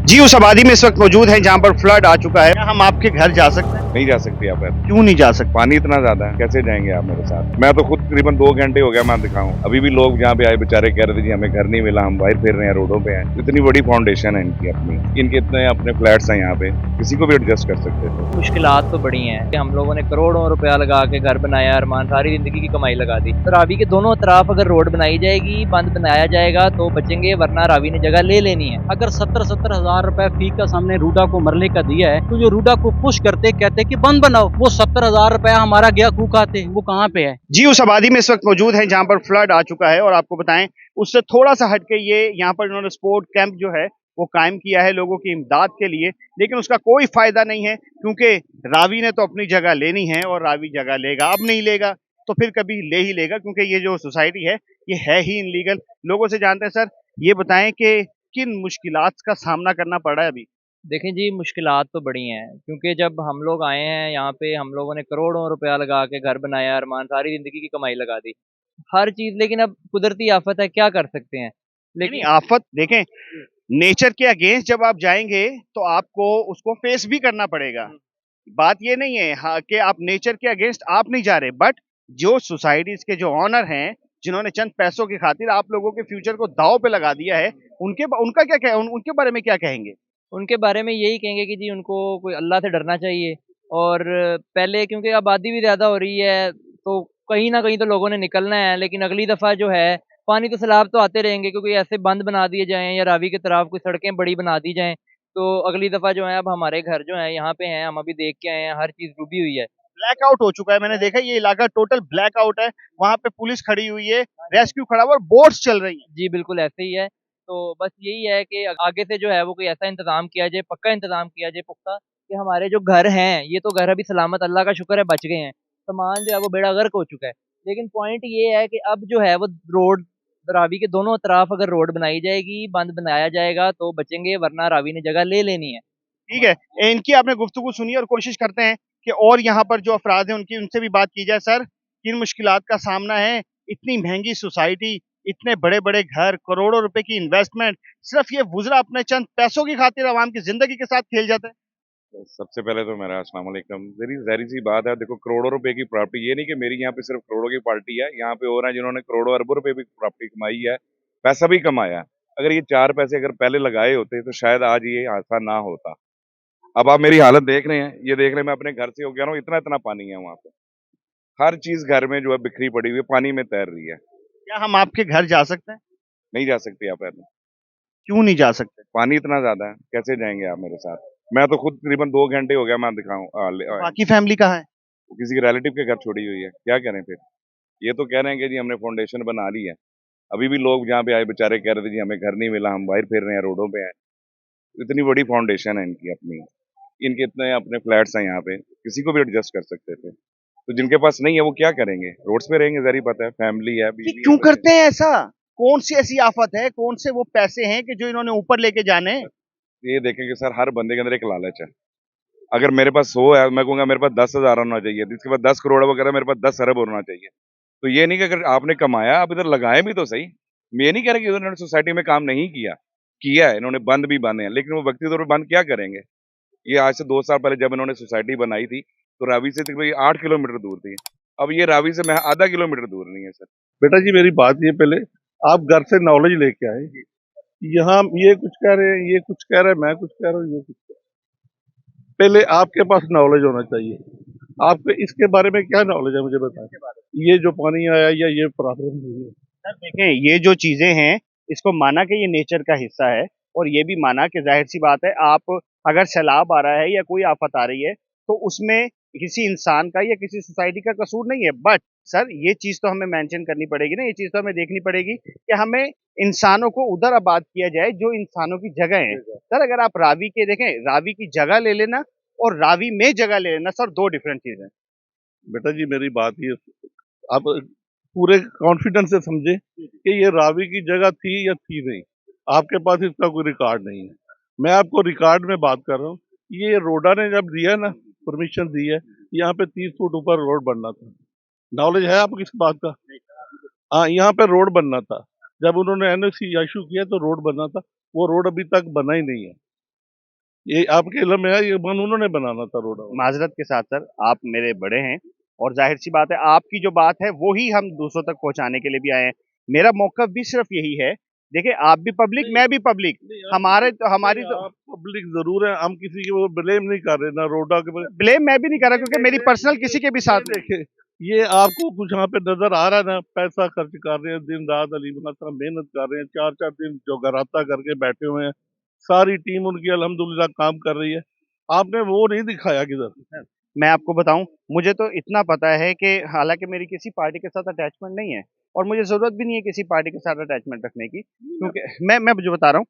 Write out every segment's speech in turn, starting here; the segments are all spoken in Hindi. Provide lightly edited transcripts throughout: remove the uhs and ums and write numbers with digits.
जी, उस आबादी में इस वक्त मौजूद हैं जहाँ पर फ्लड आ चुका है। क्या हम आपके घर जा सकते हैं? नहीं जा सकती आप ऐसे। क्यों नहीं जा सकते? पानी इतना ज्यादा है, कैसे जाएंगे आप मेरे साथ? मैं तो खुद तकरीबन 2 घंटे हो गया मैं दिखाऊं, अभी भी लोग जहाँ पे आए बेचारे कह रहे थे जी हमें घर नहीं मिला, हम बाहर फिर रहे हैं, रोडों पे हैं। इतनी बड़ी फाउंडेशन है इनकी अपनी, इनके इतने अपने फ्लैट्स हैं यहाँ पे, किसी को भी एडजस्ट कर सकते थे। मुश्किलात तो बड़ी हैं कि हम लोगों ने करोड़ों रुपया लगा के घर बनाया, अरमान सारी जिंदगी की कमाई लगा दी। तो रावी के दोनों तरफ अगर रोड बनाई जाएगी, बंद बनाया जाएगा तो बचेंगे, वरना रावी ने जगह ले लेनी है। अगर 70-70 हजार रुपए फी का सामने रूडा को मरले का दिया है, तो जो रूडा को पुश करते कहते कि बंद बनाओ, वो 70 हजार रुपया हमारा गया कू खाते, वो कहाँ पे है? जी, उस आबादी में इस वक्त मौजूद हैं जहाँ पर फ्लड आ चुका है और आपको बताएं उससे थोड़ा सा हटके ये यहाँ पर इन्होंने स्पोर्ट कैंप जो है वो कायम किया है लोगों की इमदाद के लिए, लेकिन उसका कोई फायदा नहीं है क्योंकि रावी ने तो अपनी जगह लेनी है और रावी जगह लेगा, अब नहीं लेगा तो फिर कभी ले ही लेगा क्योंकि ये जो सोसाइटी है ये है ही इनलीगल। लोगों से जानते हैं सर, ये बताएं कि किन मुश्किलात का सामना करना पड़ रहा है अभी? देखें जी, मुश्किलात तो बड़ी हैं क्योंकि जब हम लोग आए हैं यहाँ पे, हम लोगों ने करोड़ों रुपया लगा के घर बनाया, अरमान सारी जिंदगी की कमाई लगा दी हर चीज, लेकिन अब कुदरती आफत है, क्या कर सकते हैं। नहीं, लेकिन आफत देखें, नेचर के अगेंस्ट जब आप जाएंगे तो आपको उसको फेस भी करना पड़ेगा। बात ये नहीं है हाँ कि आप नेचर के अगेंस्ट आप नहीं जा रहे, बट जो सोसाइटीज के जो ऑनर हैं जिन्होंने चंद पैसों की खातिर आप लोगों के फ्यूचर को दांव पे लगा दिया है, उनका क्या उनके बारे में क्या कहेंगे? उनके बारे में यही कहेंगे कि जी उनको कोई अल्लाह से डरना चाहिए। और पहले क्योंकि आबादी भी ज़्यादा हो रही है तो कहीं ना कहीं तो लोगों ने निकलना है, लेकिन अगली दफ़ा जो है पानी तो सैलाब तो आते रहेंगे, क्योंकि ऐसे बंद बना दिए जाएं या रावी की तरफ कोई सड़कें बड़ी बना दी जाएं तो अगली दफ़ा जो है, अब हमारे घर जो है यहाँ पे हैं, हम अभी देख के आए हैं, हर चीज़ डूबी हुई है। ब्लैकआउट हो चुका है, मैंने देखा ये इलाका टोटल ब्लैकआउट है। वहां पे पुलिस खड़ी हुई है, रेस्क्यू खड़ा हुआ और बोट्स चल रही हैं। जी बिल्कुल ऐसे ही है। तो बस यही है कि आगे से जो है वो कोई ऐसा इंतज़ाम किया जाए, पक्का इंतज़ाम किया जाए पुख्ता, कि हमारे जो घर हैं, ये तो घर अभी सलामत, अल्लाह का शुक्र है, बच गए हैं। सामान जो है वो बेड़ा गर्क हो चुका है। लेकिन पॉइंट ये है कि अब जो है वो रोड, रावी के दोनों तरफ अगर रोड बनाई जाएगी, बंद बनाया जाएगा तो बचेंगे, वरना रावी ने जगह ले लेनी है। ठीक है, इनकी आपने गुफ्तगू सुनी और कोशिश करते हैं कि और यहाँ पर जो अफराद हैं उनकी उनसे भी बात की जाए। सर, किन मुश्किलात का सामना है? इतनी महंगी सोसाइटी, इतने बड़े बड़े घर, करोड़ों रुपए की इन्वेस्टमेंट, सिर्फ ये वुजरा अपने चंद पैसों की खातिर आवाम की जिंदगी के साथ खेल जाते हैं। तो सबसे पहले तो मेरा अस्सलाम वालेकुम। जरी जाहिर सी बात है, देखो करोड़ों रुपए की प्रॉपर्टी, ये नहीं कि मेरी यहाँ पे सिर्फ करोड़ों की पार्टी है, यहाँ पे और हैं जिन्होंने करोड़ों अरबों रुपए भी प्रॉपर्टी कमाई है, पैसा भी कमाया। अगर ये 4 पैसे अगर पहले लगाए होते तो शायद आज ये हादसा ना होता। अब आप मेरी हालत देख रहे हैं, ये देख रहे हैं, मैं अपने घर से हो गया हूँ, इतना इतना पानी है वहाँ पे, हर चीज घर में जो है बिखरी पड़ी हुई है, पानी में तैर रही है। क्या हम आपके घर जा सकते हैं? नहीं जा सकती आप ऐसे। क्यों नहीं जा सकते? पानी इतना ज्यादा है, कैसे जाएंगे आप मेरे साथ? मैं तो खुद तकरीबन 2 घंटे हो गया मैं दिखाऊं, बाकी फैमिली कहाँ है? किसी के रिलेटिव के घर छोड़ी हुई है, क्या करें फिर? ये तो कह रहे हैं कि जी हमने फाउंडेशन बना ली है, अभी भी लोग जहाँ पे आए बेचारे कह रहे थे जी हमें घर नहीं मिला, हम बाहर फिर रहे हैं, रोडों पे हैं। इतनी बड़ी फाउंडेशन है इनकी अपनी, इनके इतने अपने फ्लैट्स हैं यहाँ पे, किसी को भी एडजस्ट कर सकते थे। तो जिनके पास नहीं है वो क्या करेंगे? रोड्स पे रहेंगे, जरी पता है, फैमिली है, ये बीवी है, क्यों बच्चे करते हैं ऐसा? कौन सी ऐसी आफत है, कौन से वो पैसे हैं कि जो इन्होंने ऊपर लेके जाने हैं? हैं। ये देखेंगे सर, हर बंदे के अंदर एक लालच है। अगर मेरे पास 100 है, मैं कहूंगा मेरे पास 10,000 होना चाहिए, इसके बाद 10 करोड़ है, वो कह रहा है मेरे पास 10 अरब होना चाहिए। तो ये नहीं कि अगर आपने कमाया आप इधर लगाए भी तो सही। मैं ये नहीं कह रहा कि इन्होंने सोसाइटी में काम नहीं किया, किया है, इन्होंने बंद भी बने हैं, लेकिन वो व्यक्ति तौर पर बंद क्या करेंगे? ये आज से 2 साल पहले जब इन्होंने सोसाइटी बनाई थी तो रावी से तकरीबन 8 किलोमीटर दूर थी। अब ये रावी से मैं आधा किलोमीटर दूर नहीं है सर। बेटा जी मेरी बात ये पहले, आप घर से नॉलेज लेके आए। यहाँ ये कुछ कह रहे हैं, ये कुछ कह रहे हैं, मैं कुछ कह रहा हूँ, ये कुछ कह रहे हैं। पहले आपके पास नॉलेज होना चाहिए। आपको इसके बारे में क्या नॉलेज है मुझे बताएं। ये जो पानी आया या ये प्रॉब्लम हुई है। सर देखें, ये जो चीजें हैं इसको माना कि ये नेचर का हिस्सा है और ये भी माना कि जाहिर सी बात है, आप अगर सैलाब आ रहा है या कोई आफत आ रही है तो उसमें किसी इंसान का या किसी सोसाइटी का कसूर नहीं है, बट सर ये चीज तो हमें मेंशन करनी पड़ेगी ना, ये चीज तो हमें देखनी पड़ेगी कि हमें इंसानों को उधर आबाद किया जाए जो इंसानों की जगह है। सर अगर आप रावी के देखें, रावी की जगह ले लेना और रावी में जगह ले लेना सर दो डिफरेंट चीजें। बेटा जी मेरी बात ये, आप पूरे कॉन्फिडेंस से समझे कि ये रावी की जगह थी या थी नहीं। आपके पास इसका कोई रिकॉर्ड नहीं है, मैं आपको रिकॉर्ड में बात कर रहा हूँ। ये रोडा ने जब दिया ना, परमिशन दी है, यहाँ पे 30 फुट ऊपर रोड बनना था। नॉलेज है आपको किस बात का? हाँ, यहाँ पे रोड बनना था। जब उन्होंने एनओसी इशू किया तो रोड बनना था, वो रोड अभी तक बना ही नहीं है। ये आपके इल्म में है, ये बन उन्होंने बनाना था रोड। माजरत के साथ सर, आप मेरे बड़े हैं और जाहिर सी बात है आपकी जो बात है वो ही हम दूसरों तक पहुंचाने के लिए भी आए हैं। मेरा मौक़िफ़ भी सिर्फ यही है, देखिए आप भी पब्लिक, मैं भी पब्लिक, हमारी तो पब्लिक जरूर है, हम किसी के वो ब्लेम नहीं कर रहे ना रोडा के। ब्लेम मैं भी नहीं कर रहा क्योंकि मेरी पर्सनल किसी के भी साथ नहीं। देखे, ये आपको कुछ यहाँ पे नजर आ रहा है ना, पैसा खर्च कर रहे हैं दिन रात, अलीम खान साहब मेहनत कर रहे हैं, 4-4 दिन जोगराता करके बैठे हुए हैं, सारी टीम उनकी अल्हम्दुलिल्लाह काम कर रही है। आपने वो नहीं दिखाया किधर। मैं आपको बताऊं, मुझे तो इतना पता है कि हालांकि मेरी किसी पार्टी के साथ अटैचमेंट नहीं है और मुझे ज़रूरत भी नहीं है किसी पार्टी के साथ अटैचमेंट रखने की, क्योंकि मैं जो बता रहा हूँ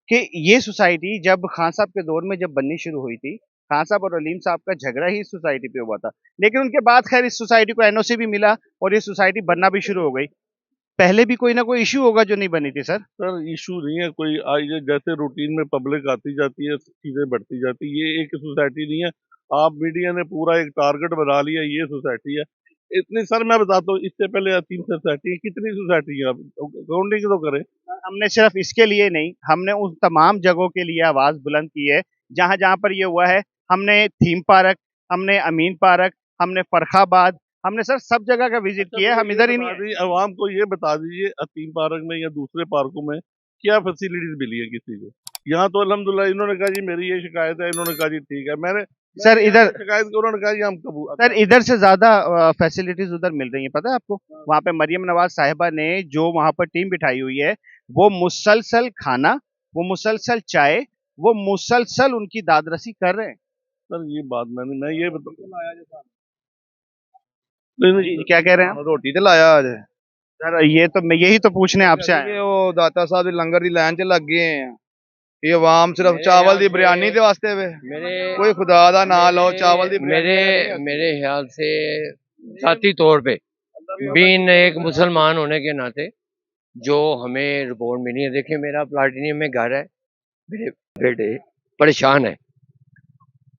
कि ये सोसाइटी जब खान साहब के दौर में जब बननी शुरू हुई थी, खान साहब और अलीम साहब का झगड़ा ही इस सोसाइटी पे हुआ था। लेकिन उनके बाद खैर इस सोसाइटी को एनओसी भी मिला और ये सोसाइटी बनना भी शुरू हो गई। पहले भी कोई ना कोई इश्यू होगा जो नहीं बनी थी सर। सर इशू नहीं है कोई, ये जैसे रूटीन में पब्लिक आती जाती है, चीजें बढ़ती जाती है, ये एक सोसाइटी नहीं है। आप मीडिया ने पूरा एक टारगेट बना लिया, ये सोसाइटी है इतनी। सर मैं बताता हूँ, इससे पहले 3 सोसाइटी, कितनी सोसाइटी है, आप काउंटिंग तो करें। हमने सिर्फ इसके लिए नहीं, हमने उन तमाम जगहों के लिए आवाज़ बुलंद की है जहाँ जहाँ पर ये हुआ है। हमने थीम पार्क, हमने अमीन पार्क, हमने फरखाबाद, हमने सर सब जगह का विजिट किया है। हम इधर ही नहीं। अवाम को ये बता दीजिए अतीम पार्क में या दूसरे पार्कों में क्या फैसिलिटीज मिली है किसी को। यहाँ तो अल्हम्दुलिल्लाह इन्होंने कहा जी मेरी ये शिकायत है, इन्होंने कहा जी ठीक है। मैंने सर इधर शिकायत को उन्होंने कहा जी हम कबूल। सर इधर से ज्यादा फैसिलिटीज उधर मिल रही है, पता है आपको। वहाँ पे मरियम नवाज साहिबा ने जो वहाँ पर टीम बिठाई हुई है, वो मुसलसल खाना, वो मुसलसल चाय, वो मुसलसल उनकी दादरसी कर रहे हैं। सर ये बात मैं ये बता, जी, क्या कह रहे हैं आप? रोटी तो लाया आज सर ये तो मैं यही तो पूछने आपसे आया। कि वो दाता साहब दी लंगर दी लाइन च लग गए हैं। ये आवाम सिर्फ चावल दी बिरयानी दे वास्ते वे, कोई खुदा दा नाम लो, चावल दी मेरे ख्याल से जाती तौर पे बीन एक मुसलमान होने के नाते जो हमें रिपोर्ट मिली है, देखिए मेरा प्लाटिनियम में घर है, मेरे बेटे परेशान है,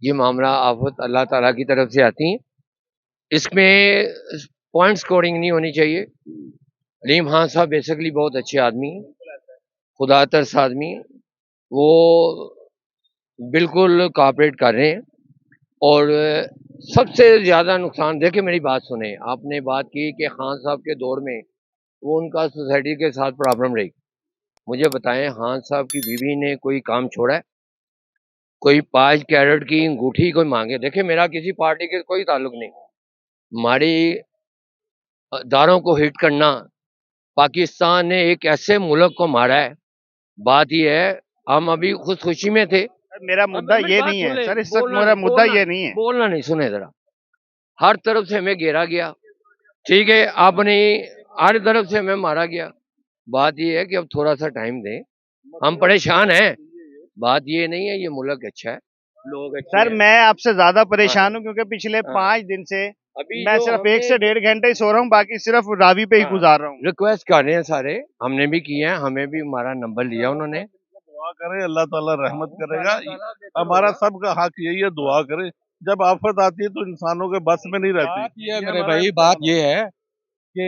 ये मामला आफत अल्लाह ताला की तरफ से आती है, इसमें पॉइंट स्कोरिंग नहीं होनी चाहिए। अलीम खान साहब बेसिकली बहुत अच्छे आदमी हैं, खुदा तरस आदमी हैं, वो बिल्कुल कॉपरेट कर रहे हैं। और सबसे ज़्यादा नुकसान, देखिए मेरी बात सुने, आपने बात की कि खान साहब के दौर में वो उनका सोसाइटी के साथ प्रॉब्लम रही। मुझे बताएं खान साहब की बीवी ने कोई काम छोड़ा है? कोई 5 कैरेट की अंगूठी कोई मांगे? देखिए मेरा किसी पार्टी के कोई ताल्लुक नहीं, हमारी दारों को हिट करना, पाकिस्तान ने एक ऐसे मुल्क को मारा है। बात यह है हम अभी खुशी में थे। मेरा मुद्दा ये नहीं है सर, इस वक्त मेरा मुद्दा ये नहीं है। बोलना नहीं, सुने जरा, हर तरफ से हमें घेरा गया, ठीक है, अपनी हर तरफ से हमें मारा गया। बात ये है कि अब थोड़ा सा टाइम दें, हम परेशान हैं। बात ये नहीं है, ये मुल्क अच्छा है, लोग अच्छे सर हैं। मैं आपसे ज्यादा परेशान हूँ क्योंकि पिछले 5 दिन से अभी मैं जो सिर्फ 1 से हमने 1.5 घंटे ही सो रहा हूँ, बाकी सिर्फ रावी पे ही गुजार रहा हूँ। रिक्वेस्ट कर रहे हैं सारे, हमने भी किए हैं, हमें भी हमारा नंबर लिया उन्होंने। दुआ करें अल्लाह ताला रहमत करेगा। हमारा सबका हक यही है, दुआ करें। जब आफत आती है तो इंसानों के बस में नहीं रहती। ये मेरे भाई बात ये है कि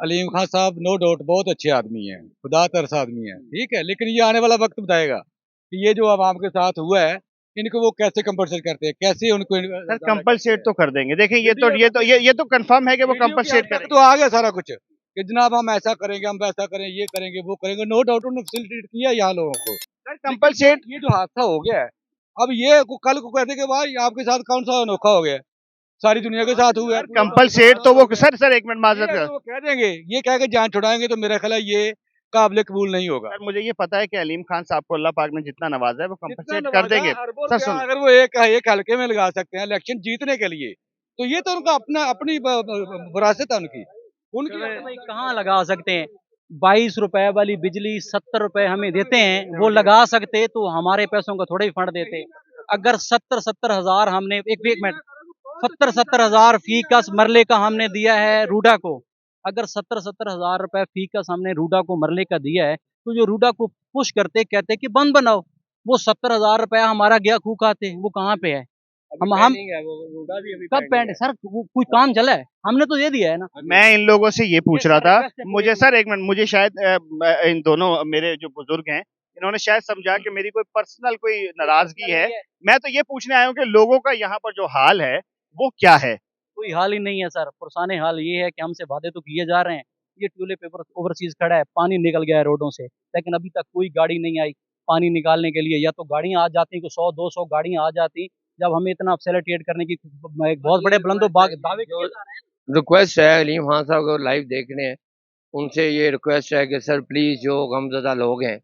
अलीम खान साहब नो डाउट बहुत अच्छे आदमी हैं, खुदा तरस आदमी हैं, ठीक है, लेकिन ये आने वाला वक्त बताएगा कि ये जो आवाम के साथ हुआ है इनको वो कैसे कंपनसेट करते हैं, कैसे उनको सर कंपलसेट तो कर देंगे। देखिए ये तो कंफर्म है कि वो कंपलसेट करेंगे। तो आ गया सारा कुछ कि जनाब हम ऐसा करेंगे, हम वैसा करें, ये करेंगे, वो करेंगे। नो डाउट उन्होंने फैसिलिटेट किया यहाँ लोगों को। सर कंपलसेट, ये जो हादसा हो गया है, अब ये कल को कहते कि भाई आपके साथ कौन सा अनोखा हो गया, सारी दुनिया के साथ हुआ है। कंपलसेट तो वो सर एक मिनट माजरत ये कर। वो कह देंगे, ये कह के जान छुड़ाएंगे, तो मेरा ख्याल है ये काबिल कबूल नहीं होगा। सर मुझे ये पता है कि अलीम खान साहब को अल्लाह पाक ने जितना नवाजा है वो जितना कंपलसेट नवाजा कर देंगे। अरबों सर रुपया सुन, अगर वो एक हल्के में लगा सकते हैं इलेक्शन जीतने के लिए, तो ये तो उनका अपनी विरासत है उनकी भाई कहाँ लगा सकते हैं? 22 रुपए वाली बिजली 70 रुपए हमें देते हैं, वो लगा सकते तो हमारे पैसों का थोड़ा ही फंड देते। अगर 70 हजार हमने एक मिनट 70 हजार फी का मरले का हमने दिया है रूडा को, अगर 70 हजार रुपए फी का हमने रूडा को मरले का दिया है, तो जो रूडा को पुश करते कहते कि बंद बनाओ, वो 70 हजार रुपया हमारा गया खूह खाते, वो कहाँ पे है? हम कब पेंड सर कोई काम चला है? हमने तो ये दिया है ना। मैं इन लोगों से ये पूछ रहा था, मुझे सर एक मिनट, मुझे शायद इन दोनों मेरे जो बुजुर्ग हैं इन्होंने शायद समझा कि मेरी कोई पर्सनल कोई नाराजगी है। मैं तो ये पूछने आया हूँ कि लोगों का यहाँ पर जो हाल है वो क्या है। कोई हाल ही नहीं है सर, पुरसाने हाल ये है कि हमसे वादे तो किए जा रहे हैं, ये ट्यूलिप पेपर ओवरसीज खड़ा है, पानी निकल गया है रोडों से, लेकिन अभी तक कोई गाड़ी नहीं आई पानी निकालने के लिए। या तो गाड़ियां आ जाती, कुछ 100-200 गाड़ियां आ जाती, जब हमें इतना फैसिलिटेट करने की एक बहुत बड़े बुलंदो दावे किए जा रहे हैं। रिक्वेस्ट है अलीम खान साहब को लाइव देखने हैं, उनसे ये रिक्वेस्ट है कि सर प्लीज जो गमज़दा लोग हैं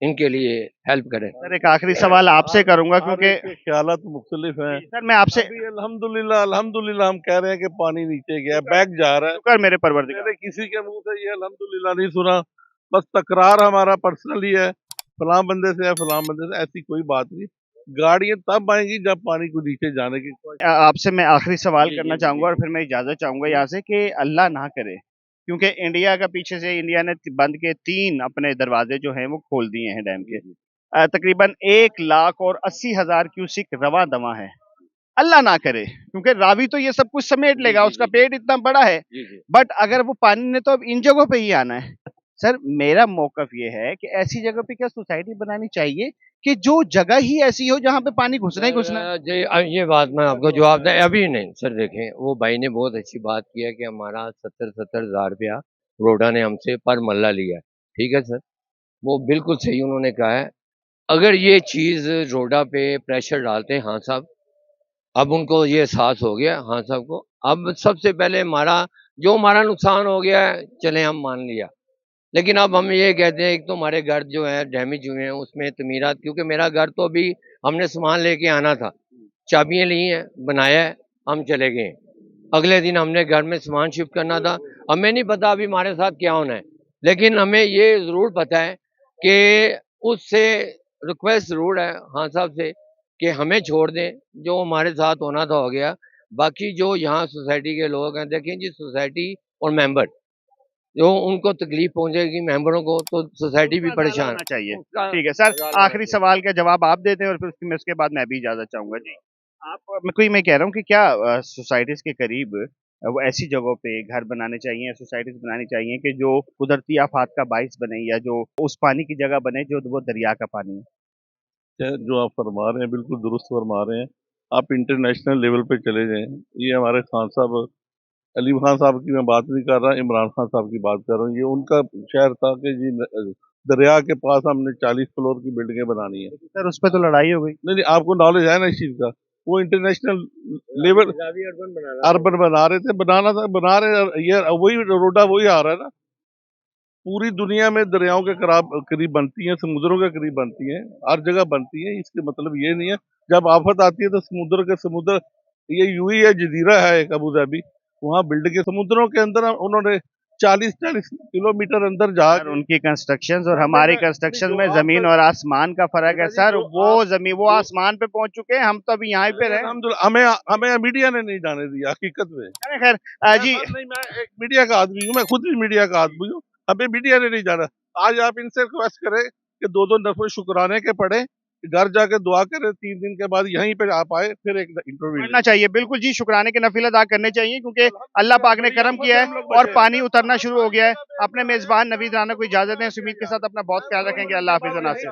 इनके लिए हेल्प करें। सर एक आखिरी सवाल आपसे करूंगा क्योंकि ख्यालात मुख्तलिफ हैं। सर मैं आपसे अभी अल्हम्दुलिल्लाह अल्हम्दुलिल्लाह हम कह रहे हैं कि पानी नीचे गया, बैग जा रहा है। शुक्र मेरे परवरदिगार। मैंने किसी के मुंह से ये अल्हम्दुलिल्लाह नहीं सुना, बस तकरार हमारा पर्सनली है, फलां बंदे से है, फलां बंदे से, ऐसी कोई बात नहीं। गाड़ियां तब आएंगी जब पानी को नीचे जाने की आपसे मैं आखिरी सवाल जी, करना जी, चाहूंगा जी। और फिर मैं इजाजत चाहूंगा यहाँ से कि अल्लाह ना करे, क्योंकि इंडिया का पीछे से इंडिया ने बंद के 3 अपने दरवाजे जो हैं वो खोल दिए हैं डैम के। तकरीबन 1,80,000 क्यूसिक रवा दवा है। अल्लाह ना करे, क्योंकि रावी तो ये सब कुछ समेट लेगा, जी, उसका जी, पेट इतना बड़ा है, जी जी बट अगर वो पानी ने तो अब इन जगहों पे ही आना है। सर मेरा मौकफ ये है कि ऐसी जगह पे क्या सोसाइटी बनानी चाहिए कि जो जगह ही ऐसी हो जहाँ पे पानी घुसना ही घुसना है। जी ये बात मैं आपको जवाब दें अभी नहीं सर। देखें वो भाई ने बहुत अच्छी बात की है कि हमारा 70-70 हज़ार रुपया रोडा ने हमसे पर मल्ला लिया है। ठीक है सर, वो बिल्कुल सही उन्होंने कहा है। अगर ये चीज़ रोडा पे प्रेशर डालते हैं हाँ साहब, अब उनको ये एहसास हो गया हाँ साहब को, अब सबसे पहले हमारा नुकसान हो गया है चले हम मान लिया, लेकिन अब हम ये कहते हैं एक तो हमारे घर जो है डैमेज हुए हैं उसमें तमीरात, क्योंकि मेरा घर तो अभी हमने सामान लेके आना था, चाबियां ली हैं, बनाया है, हम चले गए। अगले दिन हमने घर में सामान शिफ्ट करना था, हमें नहीं पता अभी हमारे साथ क्या होना है, लेकिन हमें ये ज़रूर पता है कि उससे रिक्वेस्ट ज़रूर है हाँ साहब से कि हमें छोड़ दें, जो हमारे साथ होना था हो गया। बाकी जो यहाँ सोसाइटी के लोग हैं, देखें जी सोसाइटी और मेंबर जो उनको तकलीफ पहुंचेगी मेंबरों को तो सोसाइटी भी उसका परेशान होना चाहिए। उसका ठीक है सर, हज़ार होना आखिरी चाहिए। सवाल का जवाब आप देते हैं और फिर उसके बाद मैं भी इजाजत चाहूंगा जी। आप मैं कह रहा हूँ कि क्या सोसाइटीज के करीब वो ऐसी जगहों पे घर बनाने चाहिए, सोसाइटीज बनानी चाहिए कि जो कुदरती आफात का बाइस बने, या जो उस पानी की जगह बने जो वो दरिया का पानी है। जो आप फरमा रहे हैं बिल्कुल दुरुस्त फरमा रहे हैं। आप इंटरनेशनल लेवल पे चले जाएं, ये हमारे खान साहब, अलीम खान साहब की मैं बात नहीं कर रहा, इमरान खान साहब की बात कर रहा हूँ। ये उनका शहर था कि जी दरिया के पास हमने 40 फ्लोर की बिल्डिंगे बनानी है। सर उस पर तो लड़ाई हो गई। नहीं नहीं, आपको नॉलेज है ना इस चीज का। वो इंटरनेशनल लेवल अर्बन बना रहे थे, बनाना था, बना रहे, ये वही रोडा वही आ रहा है ना। पूरी दुनिया में दरियाओं के करीब बनती हैं, समुद्रों के करीब बनती हैं, हर जगह बनती हैं। इसके मतलब ये नहीं है जब आफत आती है तो समुद्र ये यूं ही है, जजीरा है एक अबू धाबी, वहाँ बिल्ड के समुद्रों के अंदर उन्होंने 40-40 किलोमीटर अंदर जा सर उनकी कंस्ट्रक्शंस और हमारी कंस्ट्रक्शन में जमीन और आसमान का फर्क है सर। वो जमीन वो आसमान पे पहुंच चुके हैं, हम तो अभी यहाँ पे रहे। हमें हमें मीडिया ने नहीं जाने दिया हकीकत में। खैर जी नहीं, मैं एक मीडिया का आदमी हूँ, मैं खुद भी मीडिया का आदमी हूँ, हमें मीडिया ने नहीं जाना। आज आप इनसे रिक्वेस्ट करें कि 2-2 दफे शुक्राने के पढ़े, घर जाके दुआ करें, 3 दिन के बाद यहीं पे आप आए, फिर एक इंटरव्यू करना चाहिए। बिल्कुल जी, शुक्राने के नफिल अदा करने चाहिए क्योंकि अल्लाह पाक ने करम किया है और पानी उतरना शुरू हो गया है। अपने मेजबान नवीद राना को इजाजत दें, उस उम्मीद के साथ अपना बहुत ख्याल रखेंगे। अल्लाह हाफिज़ व नासिर।